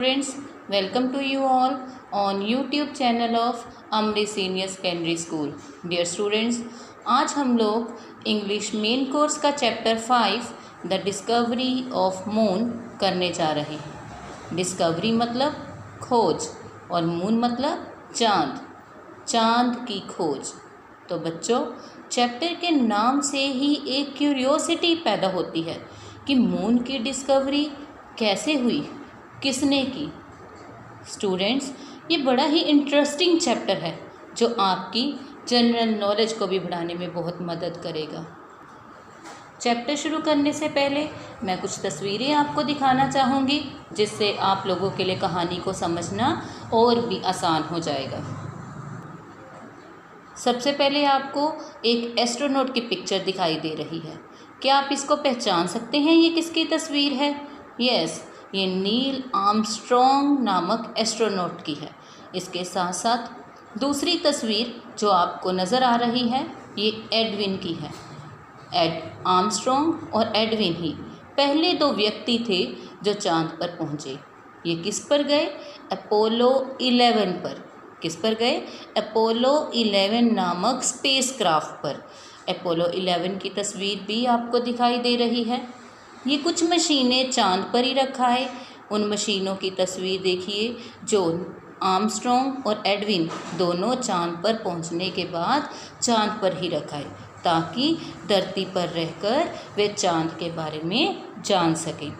Friends, welcome to you all on YouTube channel of अमरी senior secondary school. Dear students, आज हम लोग English main course का chapter 5 the discovery of moon करने जा रहे हैं। डिस्कवरी मतलब खोज और मून मतलब चाँद, चाँद की खोज। तो बच्चों, चैप्टर के नाम से ही एक क्यूरियोसिटी पैदा होती है कि मून की डिस्कवरी कैसे हुई, किसने की। स्टूडेंट्स, ये बड़ा ही इंटरेस्टिंग चैप्टर है जो आपकी जनरल नॉलेज को भी बढ़ाने में बहुत मदद करेगा। चैप्टर शुरू करने से पहले मैं कुछ तस्वीरें आपको दिखाना चाहूँगी जिससे आप लोगों के लिए कहानी को समझना और भी आसान हो जाएगा। सबसे पहले आपको एक एस्ट्रोनॉट की पिक्चर दिखाई दे रही है। क्या आप इसको पहचान सकते हैं ये किसकी तस्वीर है? यस, ये नील आर्मस्ट्रॉन्ग नामक एस्ट्रोनॉट की है। इसके साथ साथ दूसरी तस्वीर जो आपको नज़र आ रही है ये एडविन की है। आर्मस्ट्रॉन्ग और एडविन ही पहले दो व्यक्ति थे जो चांद पर पहुँचे। ये किस पर गए? अपोलो 11 पर। किस पर गए? अपोलो 11 नामक स्पेस क्राफ्ट पर। अपोलो 11 की तस्वीर भी आपको दिखाई दे रही है। ये कुछ मशीनें चांद पर ही रखा है। उन मशीनों की तस्वीर देखिए जो आर्मस्ट्रॉन्ग और एडविन दोनों चांद पर पहुंचने के बाद चांद पर ही रखा है ताकि धरती पर रहकर वे चांद के बारे में जान सकें।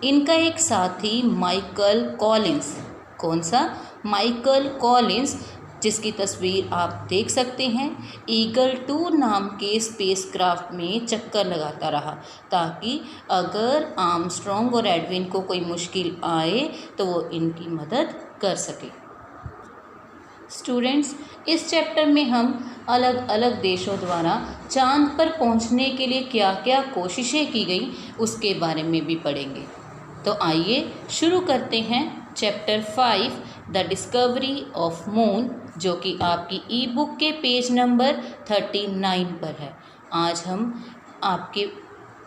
इनका एक साथी माइकल कॉलिंस, कौन सा? माइकल कॉलिंस, जिसकी तस्वीर आप देख सकते हैं, ईगल 2 नाम के स्पेसक्राफ्ट में चक्कर लगाता रहा ताकि अगर आर्मस्ट्रॉन्ग और एडविन को कोई मुश्किल आए तो वो इनकी मदद कर सके। स्टूडेंट्स, इस चैप्टर में हम अलग अलग देशों द्वारा चांद पर पहुंचने के लिए क्या क्या कोशिशें की गई उसके बारे में भी पढ़ेंगे। तो आइए शुरू करते हैं chapter 5 the discovery of moon, जो कि आपकी ई बुक के पेज नंबर 39 पर है। आज हम आपके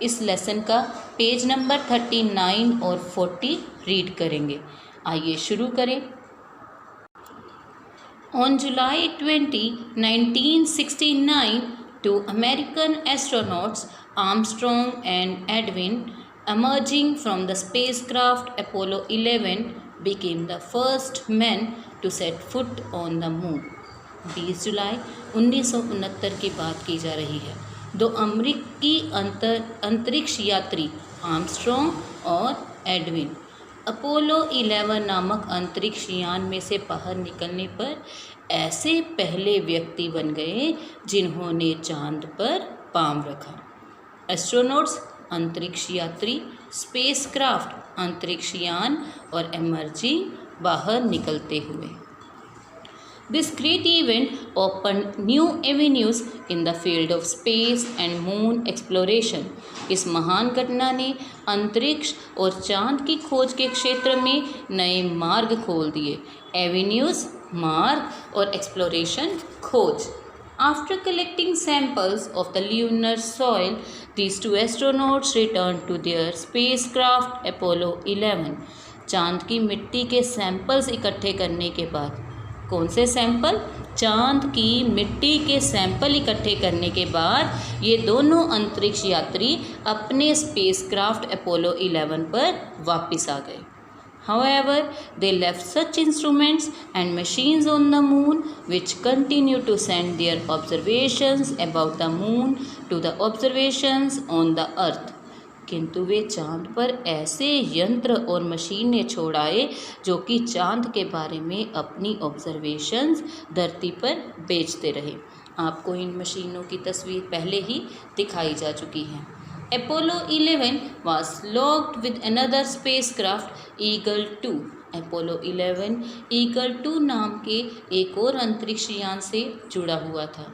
इस लेसन का पेज नंबर 39 और 40 रीड करेंगे। आइए शुरू करें। On July 20, 1969, two American astronauts, Armstrong and Edwin, emerging from the spacecraft Apollo 11, became the first men to set foot on the moon. 20 जुलाई 1969 की बात की जा रही है। दो अमेरिकी अंतरिक्ष यात्री आर्मस्ट्रॉन्ग और एडविन अपोलो 11 नामक अंतरिक्ष यान में से बाहर निकलने पर ऐसे पहले व्यक्ति बन गए जिन्होंने चांद पर पाँव रखा। एस्ट्रोनॉट्स अंतरिक्ष यात्री, स्पेसक्राफ्ट अंतरिक्ष यान और एमर्जिंग बाहर निकलते हुए। This great event opened new avenues in the field of space and moon exploration. इस महान घटना ने अंतरिक्ष और चांद की खोज के क्षेत्र में नए मार्ग खोल दिए। एवेन्यूज मार्ग और एक्सप्लोरेशन खोज। After collecting samples of the lunar soil, these two astronauts returned to their spacecraft Apollo 11. चांद की मिट्टी के सैंपल्स इकट्ठे करने के बाद, कौन से सैंपल? चांद की मिट्टी के सैंपल इकट्ठे करने के बाद ये दोनों अंतरिक्ष यात्री अपने स्पेसक्राफ्ट अपोलो 11 पर वापस आ गए। However, they left such instruments and machines on the moon which continue to send their observations about the moon to the observations on the earth. किंतु वे चांद पर ऐसे यंत्र और मशीनें छोड़ आए जो कि चांद के बारे में अपनी ऑब्जर्वेशंस धरती पर भेजते रहे। आपको इन मशीनों की तस्वीर पहले ही दिखाई जा चुकी है। Apollo 11 was locked with another spacecraft, Eagle 2. Apollo 11 Eagle 2 नाम के एक और अंतरिक्ष यान से जुड़ा हुआ था।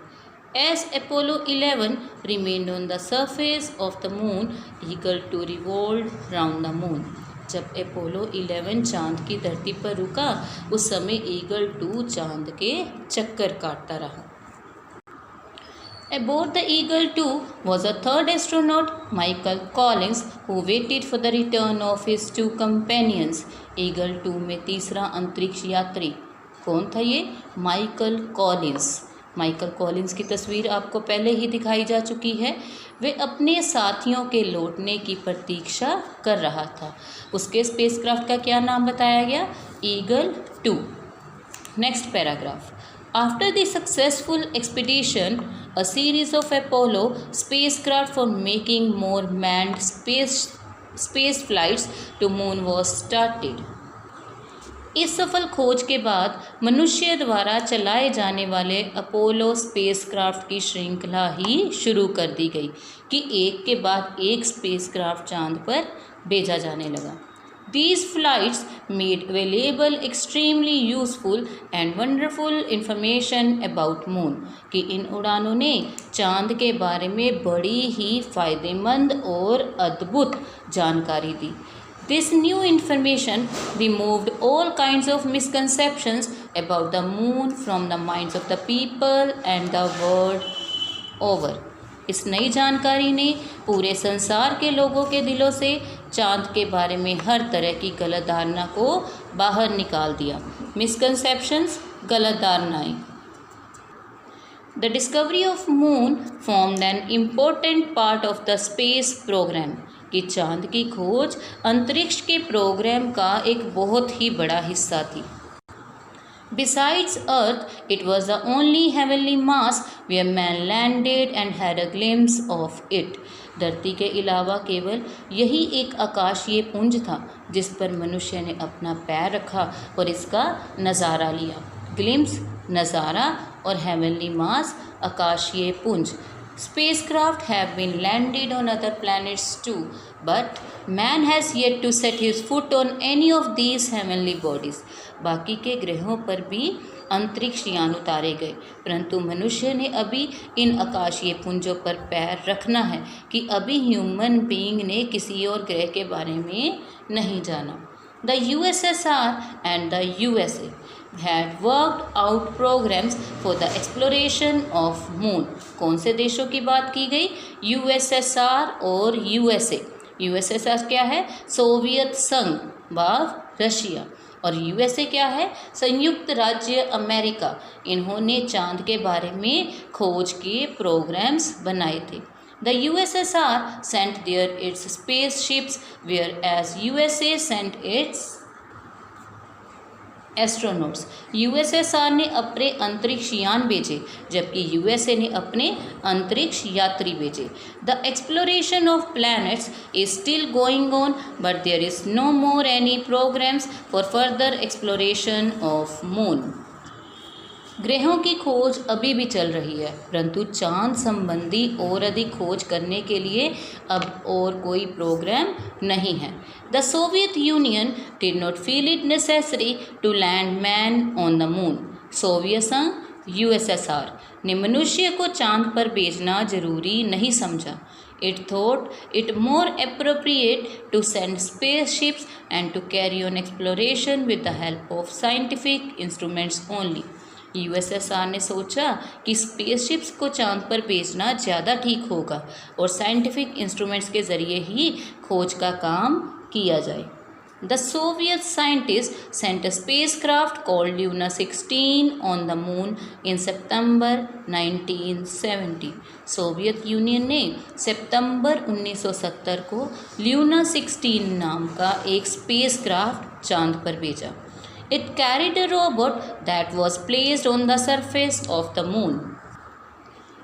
As Apollo 11 remained on the surface of the moon, Eagle 2 revolved round the moon. जब अपोलो 11 चांद की धरती पर रुका उस समय ईगल 2 चांद के चक्कर काटता रहा। Aboard the Eagle 2 was a third astronaut, Michael Collins, who waited for the return of his two companions. Eagle 2 में तीसरा अंतरिक्ष यात्री कौन था ये? Michael Collins. माइकल कॉलिंस की तस्वीर आपको पहले ही दिखाई जा चुकी है। वे अपने साथियों के लौटने की प्रतीक्षा कर रहा था। उसके स्पेसक्राफ्ट का क्या नाम बताया गया? Eagle 2। Next paragraph. After the successful expedition, a series of Apollo spacecraft for making more manned space flights to moon was started. इस सफल खोज के बाद मनुष्य द्वारा चलाए जाने वाले अपोलो स्पेसक्राफ्ट की श्रृंखला ही शुरू कर दी गई कि एक के बाद एक स्पेसक्राफ्ट चांद पर भेजा जाने लगा। These flights made available extremely useful and wonderful information about moon कि इन उड़ानों ने चांद के बारे में बड़ी ही फ़ायदेमंद और अद्भुत जानकारी दी। This new information removed all kinds of misconceptions about the moon from the minds of the people and the world over. इस नई जानकारी ने पूरे संसार के लोगों के दिलों से चांद के बारे में हर तरह की गलत धारणा को बाहर निकाल दिया। मिसकंसेप्शंस, गलत धारणाएं। The discovery of moon formed an important part of the space program कि चांद की खोज अंतरिक्ष के प्रोग्राम का एक बहुत ही बड़ा हिस्सा थी। Besides Earth, it was the only heavenly mass where man landed and had a glimpse of it. धरती के अलावा केवल यही एक आकाशीय पुंज था जिस पर मनुष्य ने अपना पैर रखा और इसका नज़ारा लिया। ग्लिम्स, नज़ारा, और हेवनली मास, आकाशीय पुंज। Spacecraft have been landed on other planets too, but man has yet to set his foot on any of these heavenly bodies. बाकी के ग्रहों पर भी अंतरिक्ष यान उतारे गए, परंतु मनुष्य ने अभी इन आकाशीय पुंजों पर पैर रखना है कि अभी ह्यूमन बीइंग ने किसी और ग्रह के बारे में नहीं जाना। The USSR and the USA had worked out programs for the exploration of moon. कौन से देशों की बात की गई? USSR और USA। USSR क्या है? सोवियत संघ व रशिया। और USA क्या है? संयुक्त राज्य अमेरिका। इन्होंने चांद के बारे में खोज के प्रोग्राम्स बनाए थे। The USSR sent there its spaceships, whereas USA sent its astronauts. USSR ने अपने अंतरिक्ष यान भेजे जबकि USA ने अपने अंतरिक्ष यात्री भेजे। The exploration of planets is still going on but there is no more any programs for further exploration of moon. ग्रहों की खोज अभी भी चल रही है, परंतु चांद संबंधी और अधिक खोज करने के लिए अब और कोई प्रोग्राम नहीं है। The Soviet Union did not feel it necessary to land man on the moon. Soviet संघ USSR ने मनुष्य को चांद पर भेजना जरूरी नहीं समझा। It thought it more appropriate to send spaceships and to carry on exploration with the help of scientific instruments only. USSR ने सोचा कि स्पेसशिप्स को चांद पर भेजना ज़्यादा ठीक होगा और साइंटिफिक इंस्ट्रूमेंट्स के ज़रिए ही खोज का काम किया जाए। The Soviet scientists sent a spacecraft called Luna 16 on the moon in September 1970. Soviet union ने सितंबर 1970 को ल्यूना 16 नाम का एक स्पेसक्राफ्ट चांद पर भेजा। It carried a robot that was placed on the surface of the moon.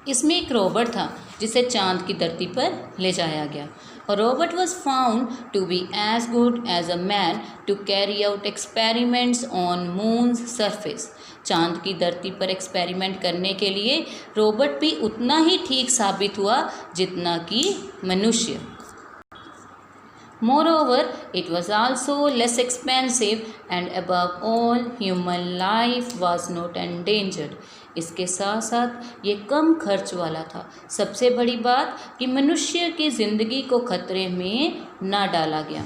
इसमें एक रोबोट था जिसे चांद की धरती पर ले जाया गया। A robot was found to be as good as a man to carry out experiments on moon's surface. चांद की धरती पर एक्सपेरिमेंट करने के लिए रोबोट भी उतना ही ठीक साबित हुआ जितना कि मनुष्य। Moreover, it was also less expensive and above all, human life was not endangered. इसके साथ साथ ये कम खर्च वाला था। सबसे बड़ी बात कि मनुष्य की ज़िंदगी को खतरे में ना डाला गया।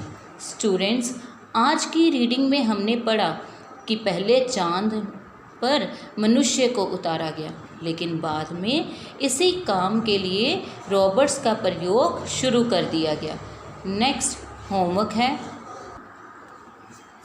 स्टूडेंट्स, आज की रीडिंग में हमने पढ़ा कि पहले चांद पर मनुष्य को उतारा गया, लेकिन बाद में इसी काम के लिए रोबोट्स का प्रयोग शुरू कर दिया गया। नेक्स्ट होमवर्क है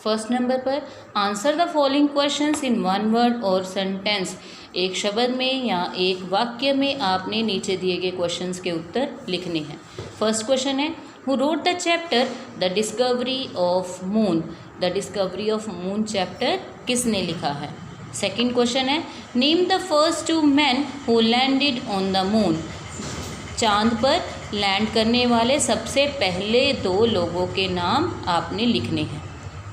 फर्स्ट नंबर पर, answer the following questions in one word और सेंटेंस। एक शब्द में या एक वाक्य में आपने नीचे दिए गए क्वेश्चंस के उत्तर लिखने हैं। फर्स्ट क्वेश्चन है, who wrote the chapter the discovery of moon. The discovery of moon chapter किसने लिखा है। सेकंड क्वेश्चन है, name the first two man who landed on the moon. चांद पर लैंड करने वाले सबसे पहले 2 लोगों के नाम आपने लिखने हैं।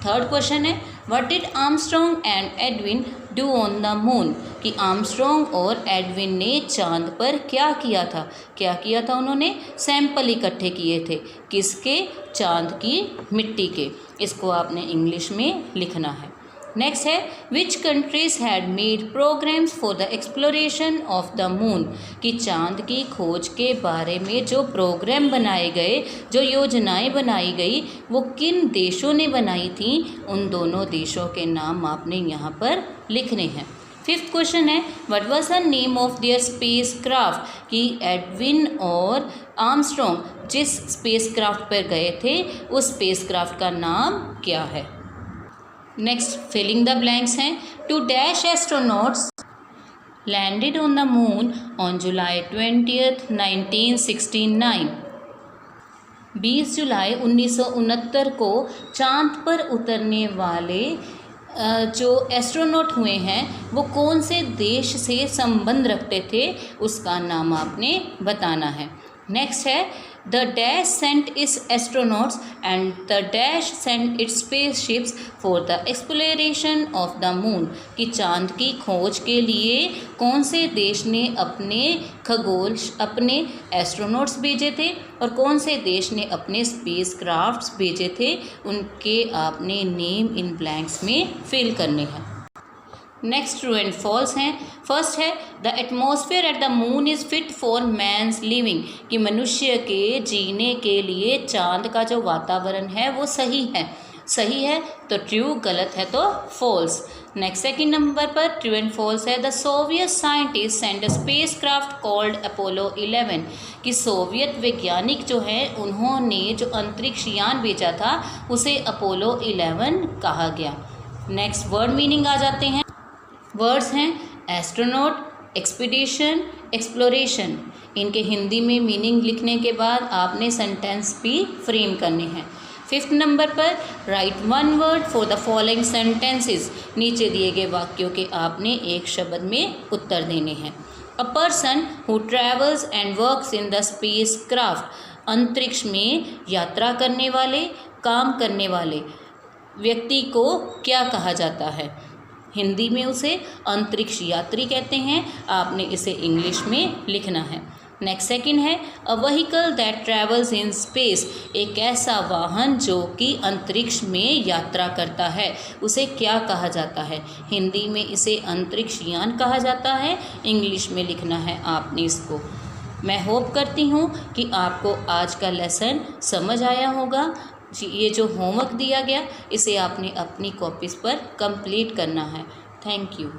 थर्ड क्वेश्चन है, what did Armstrong and Edwin do on the moon. कि आर्मस्ट्रॉन्ग और एडविन ने चांद पर क्या किया था। क्या किया था उन्होंने, सैंपल इकट्ठे किए थे। किसके, चांद की मिट्टी के। इसको आपने इंग्लिश में लिखना है। नेक्स्ट है, which countries had made programs for the exploration of the moon. कि चांद की खोज के बारे में जो प्रोग्राम बनाए गए, जो योजनाएं बनाई गई, वो किन देशों ने बनाई थी, उन दोनों देशों के नाम आपने यहाँ पर लिखने हैं। फिफ्थ क्वेश्चन है, what was the name of their space craft. कि एडविन और आर्मस्ट्रॉन्ग जिस स्पेस क्राफ्ट पर गए थे, उस स्पेस क्राफ्ट का नाम क्या है। नेक्स्ट फिलिंग द ब्लैंक्स हैं, two dash astronauts landed on the moon on July 20, 1969। 20 जुलाई 1969 को चांद पर उतरने वाले जो एस्ट्रोनॉट हुए हैं वो कौन से देश से संबंध रखते थे, उसका नाम आपने बताना है। नेक्स्ट है, the dash Saint it's astronauts and the dash Saint it's spaceships for the exploration of the moon. कि चांद की खोज के लिए कौन से देश ने अपने एस्ट्रोनॉट्स भेजे थे और कौन से देश ने अपने स्पेस क्राफ्ट्स भेजे थे, उनके आपने नेम इन ब्लैंक्स में फिल करने हैं। नेक्स्ट ट्रू एंड फॉल्स हैं। फर्स्ट है, the atmosphere at the moon is fit for man's living. कि मनुष्य के जीने के लिए चांद का जो वातावरण है वो सही है। सही है तो ट्रू, गलत है तो फॉल्स। नेक्स्ट सेकंड नंबर पर ट्रू एंड फॉल्स है, the Soviet scientist send a space craft called Apollo 11। कि सोवियत वैज्ञानिक जो हैं उन्होंने जो अंतरिक्ष यान भेजा था उसे अपोलो 11 कहा गया। नेक्स्ट वर्ड मीनिंग आ जाते हैं। वर्ड्स हैं एस्ट्रोनॉट, एक्सपीडिशन, एक्सप्लोरेशन। इनके हिंदी में मीनिंग लिखने के बाद आपने सेंटेंस भी फ्रेम करने हैं। फिफ्थ नंबर पर right one word for the following sentences. नीचे दिए गए वाक्यों के आपने एक शब्द में उत्तर देने हैं। A person who travels and works in the space craft. अंतरिक्ष में यात्रा करने वाले, काम करने वाले व्यक्ति को क्या कहा जाता है। हिंदी में उसे अंतरिक्ष यात्री कहते हैं। आपने इसे इंग्लिश में लिखना है। नेक्स्ट सेकंड है, a vehicle that travels in space. एक ऐसा वाहन जो कि अंतरिक्ष में यात्रा करता है, उसे क्या कहा जाता है। हिंदी में इसे अंतरिक्ष यान कहा जाता है। इंग्लिश में लिखना है आपने इसको। मैं होप करती हूँ कि आपको आज का लेसन समझ आया होगा। ये जो होमवर्क दिया गया इसे आपने अपनी कॉपीज़ पर कंप्लीट करना है। Thank you.